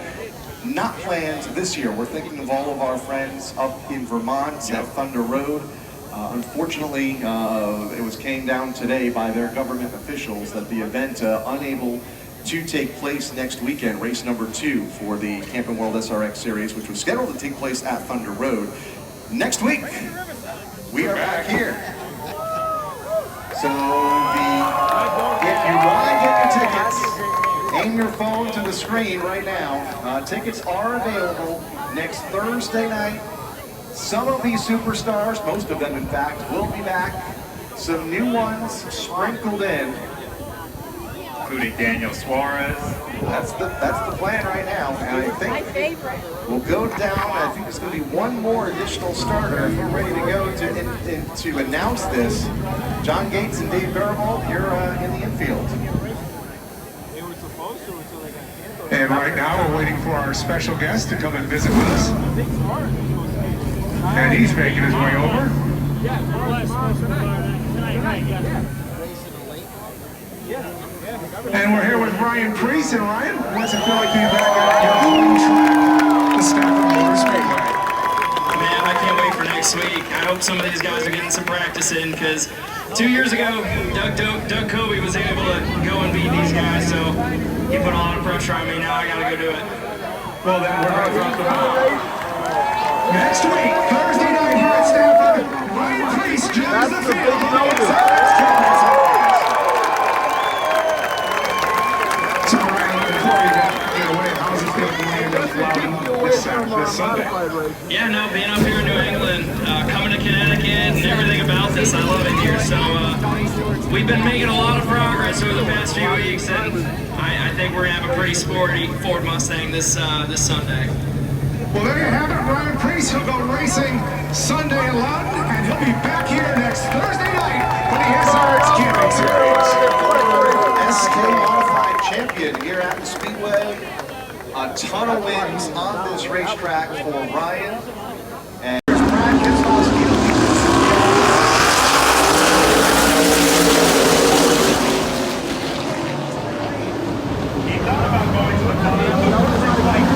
not planned this year. We're thinking of all of our friends up in Vermont at Thunder Road. Unfortunately, it came down today by their government officials that the event unable to take place next weekend, race number 2 for the Camping World SRX Series, which was scheduled to take place at Thunder Road. Next week, we are back here. So if you want to get your tickets, aim your phone to the screen right now. Tickets are available next Thursday night. Some of these superstars, most of them in fact, will be back. Some new ones sprinkled in. Including Daniel Suarez. That's the plan right now. And I think we'll go down. I think there's going to be one more additional starter. If we're ready to go to announce this, John Gates and Dave Barabal, you're in the infield. And right now we're waiting for our special guest to come and visit with us. And he's making his way over. And we're here with Ryan Priest. And Ryan, what's it feel like to be back at your home track, the Stafford Motor Speedway? Man, I can't wait for next week. I hope some of these guys are getting some practice in, because 2 years ago, Doug Kobe was able to go and beat these guys, so he put a lot of pressure on me. Now I gotta go do it. Well, then we're going to drop the ball. Next week, Thursday night here at Stafford, Ryan Priest joins the field on the SRX Championship. So Ryan, before you get away, how's it feel to land up this Sunday? Yeah, no, being up here in New England, coming to Connecticut and everything about this, I love it here. So we've been making a lot of progress over the past few weeks, and I think we're gonna have a pretty sporty Ford Mustang this Sunday. Well, there you have it, Ryan Priest. He'll go racing Sunday in London, and he'll be back here next Thursday night for the SRX Camping Series. SK Modified champion here at the Speedway. A ton of wins on this racetrack for Ryan. And here's practice on the Speedway. He thought about going to a club, but like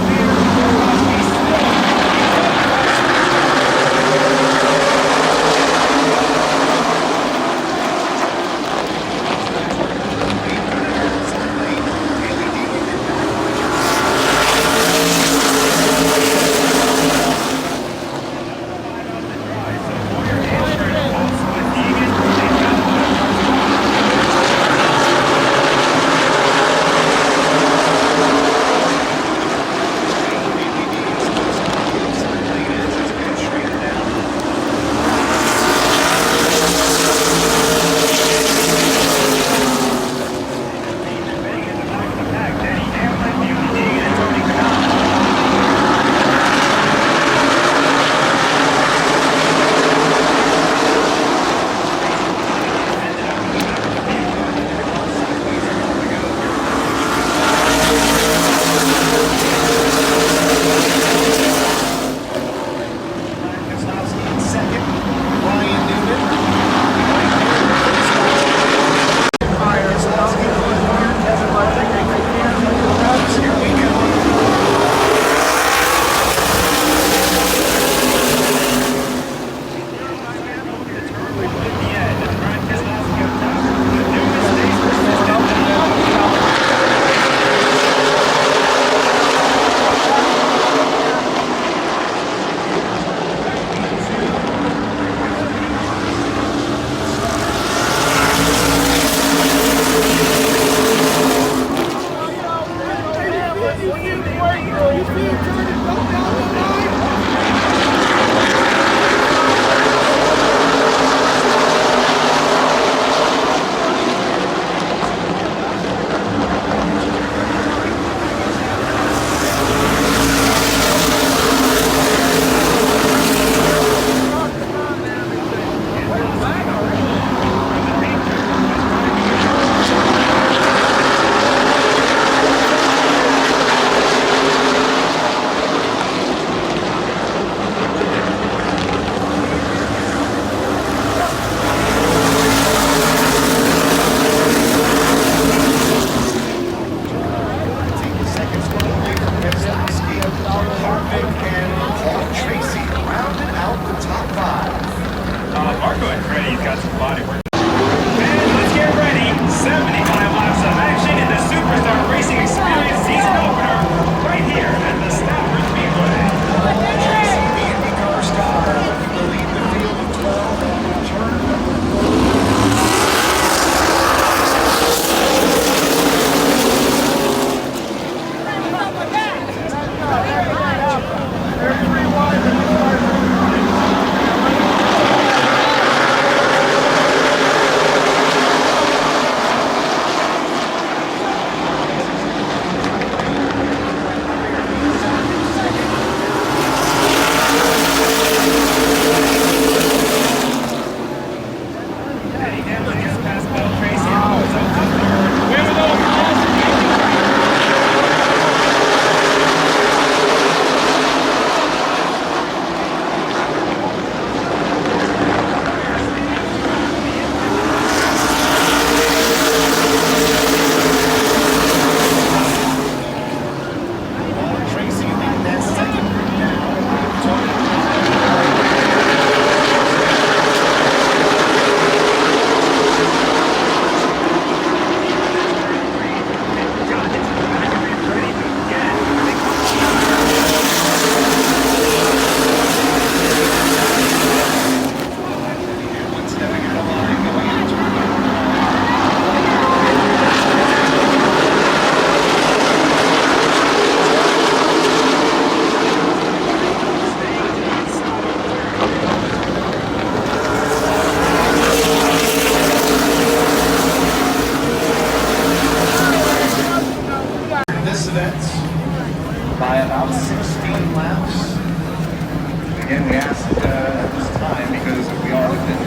at this time because we are within the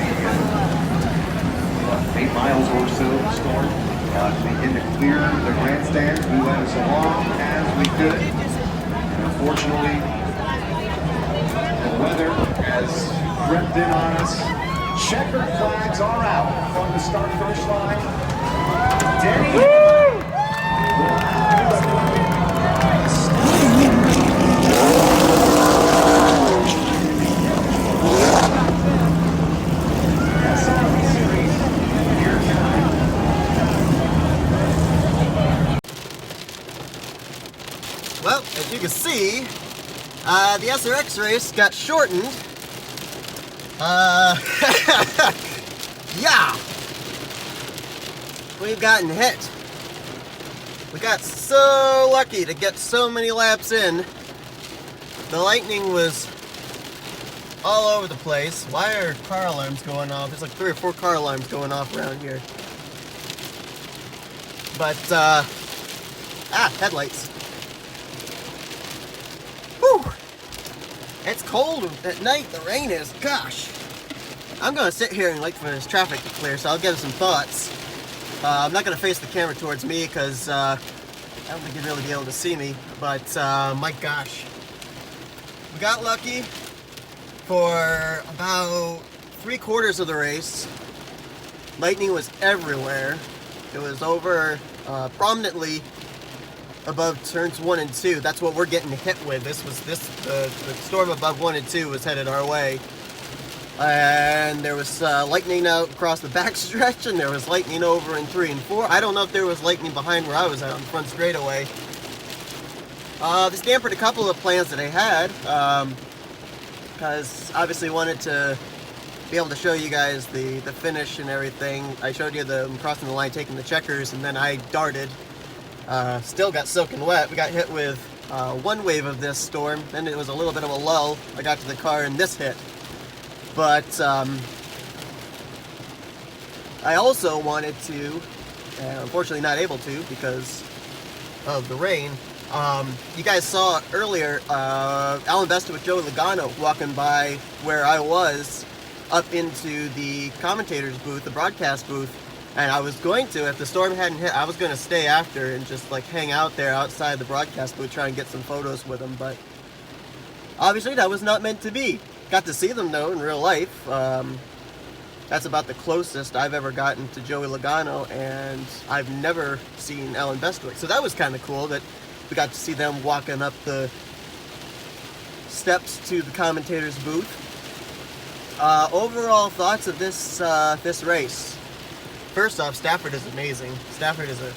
8 miles or so of the storm. We begin to clear the grandstands. We went as long as we could. And unfortunately, the weather has crept in on us. Checkered flags are out from the start-finish line. Denny. Well, as you can see, the SRX race got shortened. Yeah! We've gotten hit. We got so lucky to get so many laps in. The lightning was all over the place. Why are car alarms going off? There's like 3 or 4 car alarms going off around here. But, headlights. Whew! It's cold at night, the rain is, gosh. I'm gonna sit here and wait for this traffic to clear, so I'll give some thoughts. I'm not gonna face the camera towards me because I don't think you'd really be able to see me, but my gosh. We got lucky for about 3/4 of the race. Lightning was everywhere. It was over prominently above turns 1 and 2. That's what we're getting hit with. The storm above 1 and 2 was headed our way. And there was lightning out across the backstretch, and there was lightning over in 3 and 4. I don't know if there was lightning behind where I was at on the front straightaway. This dampened a couple of plans that I had, because obviously wanted to be able to show you guys the finish and everything. I showed you them crossing the line, taking the checkers, and then I darted. Still got soaking wet. We got hit with one wave of this storm, then it was a little bit of a lull. I got to the car and this hit. But I also wanted to, unfortunately not able to because of the rain. You guys saw earlier Alan Besta with Joey Logano walking by where I was up into the commentator's booth, the broadcast booth, and I was going to, if the storm hadn't hit, I was going to stay after and just like hang out there outside the broadcast booth, try and get some photos with them, but obviously that was not meant to be. Got to see them though in real life. That's about the closest I've ever gotten to Joey Logano, and I've never seen Alan Bestwick. So that was kind of cool that we got to see them walking up the steps to the commentator's booth. Overall thoughts of this race. First off, Stafford is amazing. Stafford is a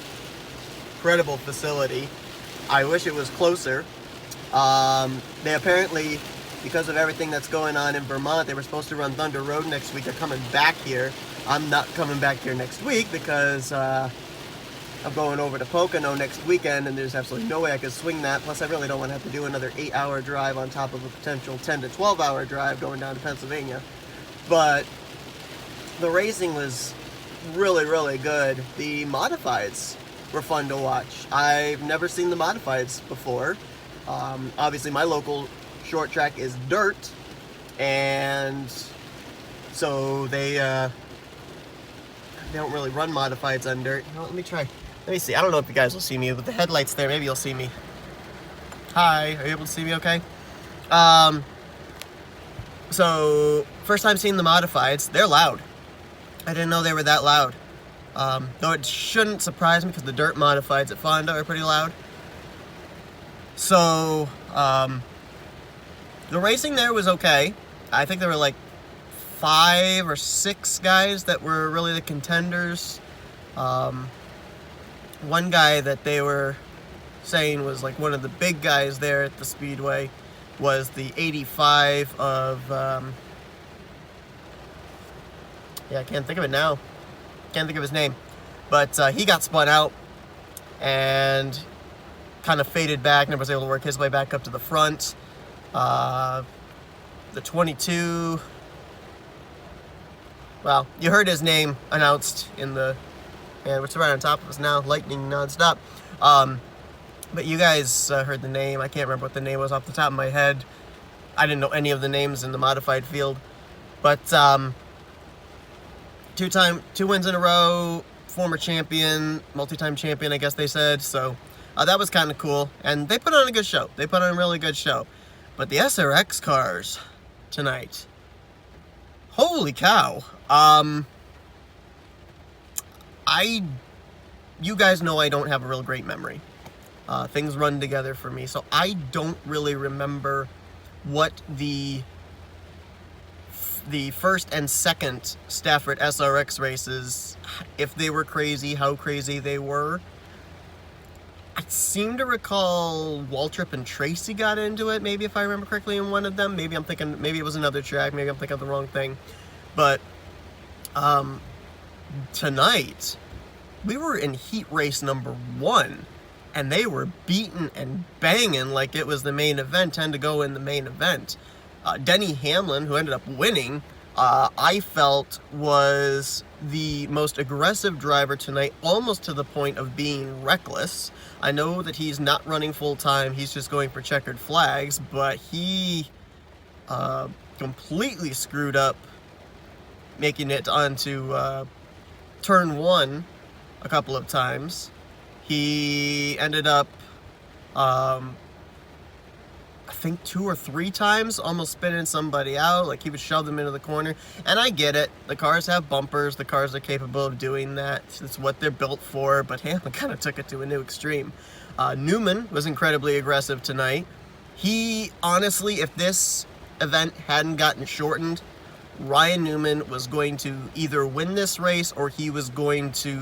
incredible facility. I wish it was closer. They apparently, because of everything that's going on in Vermont, they were supposed to run Thunder Road next week. They're coming back here. I'm not coming back here next week because I'm going over to Pocono next weekend, and there's absolutely no way I could swing that. Plus, I really don't want to have to do another 8-hour drive on top of a potential 10 to 12-hour drive going down to Pennsylvania. But the racing was really, really good. The modifieds were fun to watch. I've never seen the modifieds before. Obviously, my local short track is dirt, and so they don't really run modifieds on dirt. Well, let me see. I don't know if you guys will see me with the headlights there. Maybe you'll see me. Hi, are you able to see me okay? So first time seeing the modifieds. They're loud. I didn't know they were that loud. Though it shouldn't surprise me because the dirt modifieds at Fonda are pretty loud. So the racing there was okay. I think there were like 5 or 6 guys that were really the contenders. One guy that they were saying was like one of the big guys there at the Speedway was the 85 of, yeah, I can't think of it now. Can't think of his name. But he got spun out and kind of faded back, never was able to work his way back up to the front. The 22, well, you heard his name announced in the, and what's right on top of us now, lightning nonstop. But you guys heard the name. I can't remember what the name was off the top of my head. I didn't know any of the names in the modified field. But 2 wins in a row, former champion, multi-time champion, I guess they said. So that was kind of cool. And they put on a good show. They put on a really good show. But the SRX cars tonight, holy cow. You guys know I don't have a real great memory. Things run together for me. So I don't really remember what the first and second Stafford SRX races, if they were crazy, how crazy they were. I seem to recall Waltrip and Tracy got into it, maybe, if I remember correctly, in one of them. Maybe I'm thinking, maybe it was another track, maybe I'm thinking of the wrong thing. But tonight, we were in heat race number 1, and they were beating and banging like it was the main event, 10 to go in the main event. Denny Hamlin, who ended up winning, I felt was the most aggressive driver tonight, almost to the point of being reckless. I know that he's not running full-time, he's just going for checkered flags, but he completely screwed up making it onto turn 1 a couple of times. He ended up, I think 2 or 3 times, almost spinning somebody out, like he would shove them into the corner. And I get it, the cars have bumpers, the cars are capable of doing that, it's what they're built for, but Hamlin kind of took it to a new extreme. Newman was incredibly aggressive tonight. He, honestly, if this event hadn't gotten shortened, Ryan Newman was going to either win this race or he was going to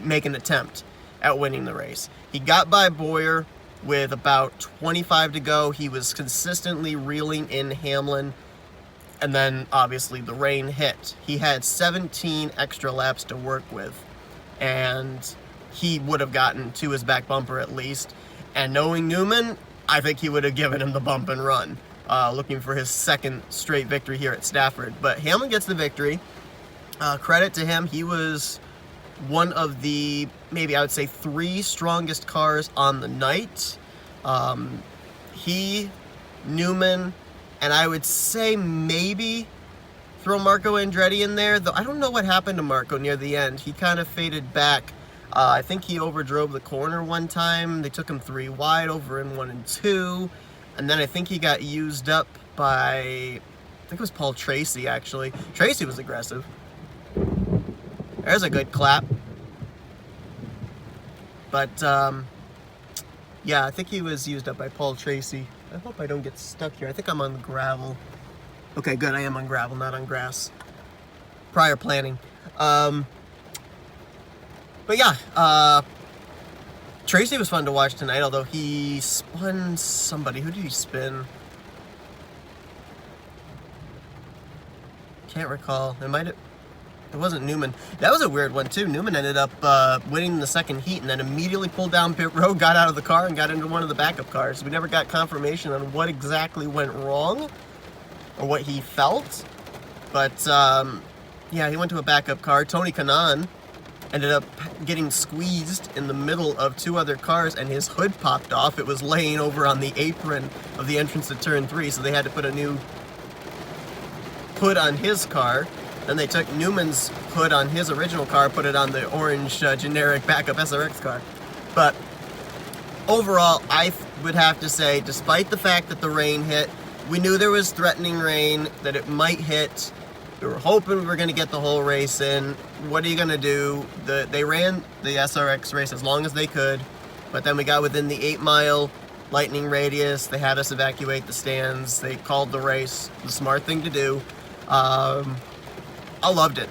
make an attempt at winning the race. He got by Boyer with about 25 to go. He was consistently reeling in Hamlin, and then obviously the rain hit. He had 17 extra laps to work with, and he would have gotten to his back bumper at least. And knowing Newman, I think he would have given him the bump and run, looking for his second straight victory here at Stafford. But Hamlin gets the victory. Credit to him. He was one of the, maybe I would say, 3 strongest cars on the night. He, Newman, and I would say maybe throw Marco Andretti in there, though I don't know what happened to Marco near the end. He kind of faded back. I think he overdrove the corner one time. They took him 3 wide over in 1 and 2. And then I think he got used up by, I think it was Paul Tracy, actually. Tracy was aggressive. There's a good clap. But, yeah, I think he was used up by Paul Tracy. I hope I don't get stuck here. I think I'm on the gravel. Okay, good. I am on gravel, not on grass. Prior planning. But, yeah, Tracy was fun to watch tonight, although he spun somebody. Who did he spin? Can't recall. It wasn't Newman. That was a weird one, too. Newman ended up winning the second heat and then immediately pulled down pit road, got out of the car, and got into one of the backup cars. We never got confirmation on what exactly went wrong or what he felt. But, yeah, he went to a backup car. Tony Kanaan ended up getting squeezed in the middle of 2 other cars, and his hood popped off. It was laying over on the apron of the entrance to turn 3, so they had to put a new hood on his car. Then they took Newman's hood on his original car, put it on the orange generic backup SRX car. But overall, I would have to say, despite the fact that the rain hit, we knew there was threatening rain, that it might hit. We were hoping we were going to get the whole race in. What are you going to do? They ran the SRX race as long as they could, but then we got within the 8-mile lightning radius. They had us evacuate the stands. They called the race. The smart thing to do. I loved it.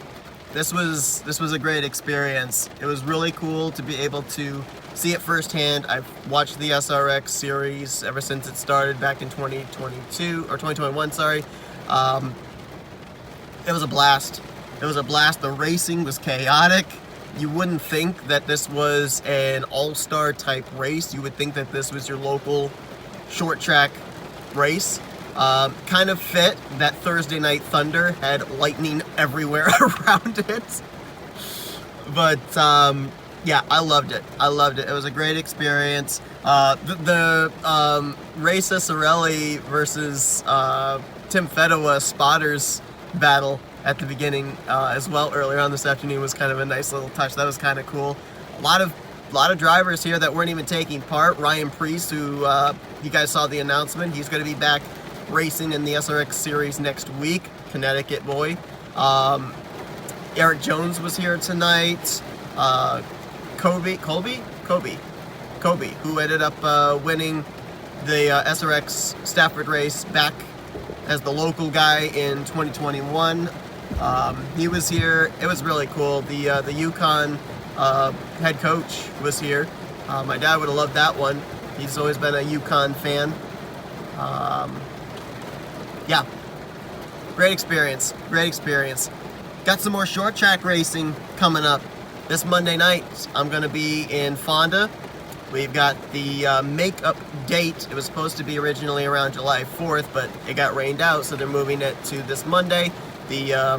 This was a great experience. It was really cool to be able to see it firsthand. I've watched the SRX series ever since it started back in 2022 or 2021. Sorry. It was a blast. It was a blast. The racing was chaotic. You wouldn't think that this was an all-star type race. You would think that this was your local short track race. Kind of fit that Thursday Night Thunder had lightning everywhere around it. But Yeah, I loved it. I loved it. It was a great experience. The Ray Ciccarelli versus Tim Fedowa spotters battle at the beginning as well earlier on this afternoon was kind of a nice little touch. That was kind of cool. A lot of drivers here that weren't even taking part. Ryan Priest, who you guys saw the announcement, he's going to be back racing in the SRX series next week. Connecticut boy. Eric Jones was here tonight. Kobe, who ended up winning the SRX Stafford race back as the local guy in 2021. He was here. It was really cool. The Yukon head coach was here. My dad would have loved that one. He's always been a Yukon fan. Yeah, great experience. Got some more short track racing coming up. This Monday night, I'm going to be in Fonda. We've got the makeup date. It was supposed to be originally around July 4th, but it got rained out, so they're moving it to this Monday. The I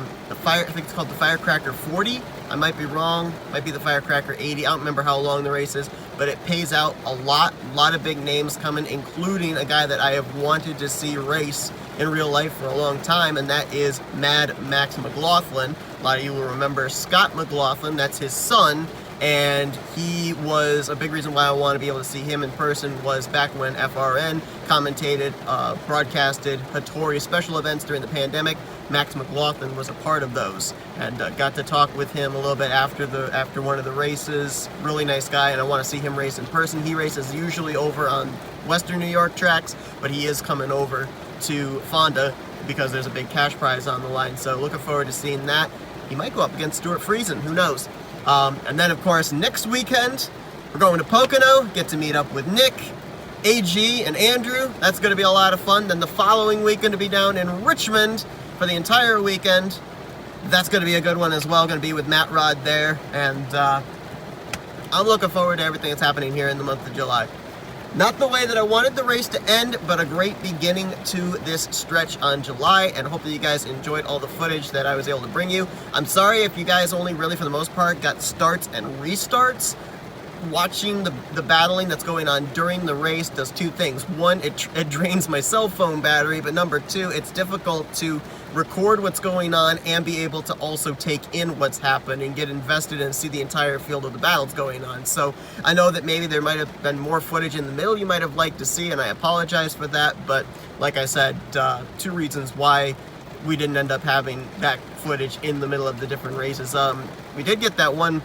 think it's called the Firecracker 40. I might be wrong. Might be the Firecracker 80. I don't remember how long the race is, but it pays out a lot of big names coming, including a guy that I have wanted to see race in real life for a long time, and that is Mad Max McLaughlin. A lot of you will remember Scott McLaughlin. That's his son, and he was a big reason why I want to be able to see him in person was back when FRN commentated, broadcasted Hattori special events during the pandemic. Max McLaughlin was a part of those, and got to talk with him a little bit after one of the races. Really nice guy, and I want to see him race in person. He races usually over on Western New York tracks, but he is coming over to Fonda because there's a big cash prize on the line. So looking forward to seeing that. He might go up against Stuart Friesen, who knows? And then of course next weekend we're going to Pocono, get to meet up with Nick, AG, and Andrew. That's going to be a lot of fun. Then the following week going to be down in Richmond for the entire weekend. That's going to be a good one as well. Going to be with Matt Rod there, and I'm looking forward to everything that's happening here in the month of July. Not the way that I wanted the race to end, but a great beginning to this stretch on July, and hopefully you guys enjoyed all the footage that I was able to bring you. I'm sorry if you guys only really, for the most part, got starts and restarts. Watching the battling that's going on during the race does two things. One, it drains my cell phone battery, but number two, it's difficult to record what's going on and be able to also take in what's happening, get invested and see the entire field of the battles going on. So I know that maybe there might have been more footage in the middle you might have liked to see, and I apologize for that, but like I said, two reasons why we didn't end up having that footage in the middle of the different races. We did get that one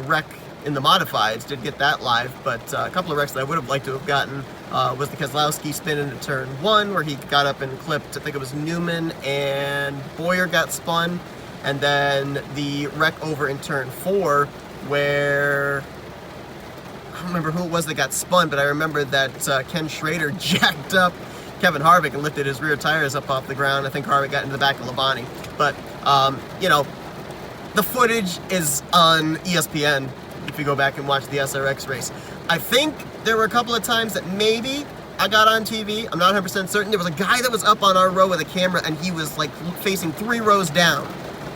wreck in the modifieds, did get that live, but a couple of wrecks that I would have liked to have gotten was the Keselowski spin into turn 1 where he got up and clipped, I think it was Newman, and Boyer got spun, and then the wreck over in turn 4 where I don't remember who it was that got spun, but I remember that Ken Schrader jacked up Kevin Harvick and lifted his rear tires up off the ground. I think Harvick got into the back of Labonte, but you know, the footage is on ESPN if you go back and watch the SRX race. I think there were a couple of times that maybe I got on TV. I'm not 100% certain. There was a guy that was up on our row with a camera, and he was like facing 3 rows down,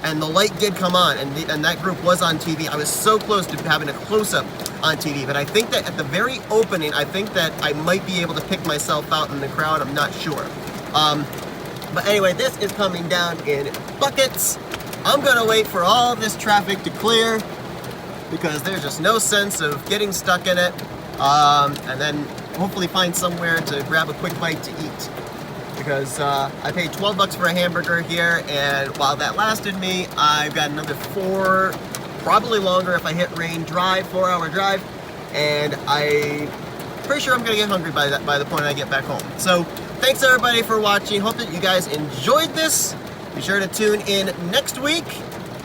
and the light did come on, and that group was on TV. I was so close to having a close-up on TV, but I think that at the very opening, I think that I might be able to pick myself out in the crowd. I'm not sure. But anyway, this is coming down in buckets. I'm gonna wait for all this traffic to clear, because there's just no sense of getting stuck in it, and then hopefully find somewhere to grab a quick bite to eat, because I paid $12 for a hamburger here, and while that lasted me, I've got another 4, probably longer if I hit rain drive, 4-hour drive, and I'm pretty sure I'm gonna get hungry by the point I get back home. So thanks everybody for watching. Hope that you guys enjoyed this. Be sure to tune in next week.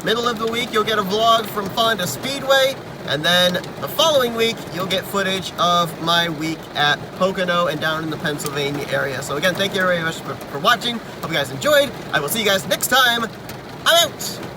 Middle of the week, you'll get a vlog from Stafford Speedway, and then the following week, you'll get footage of my week at Pocono and down in the Pennsylvania area. So again, thank you very much for watching. Hope you guys enjoyed. I will see you guys next time. I'm out!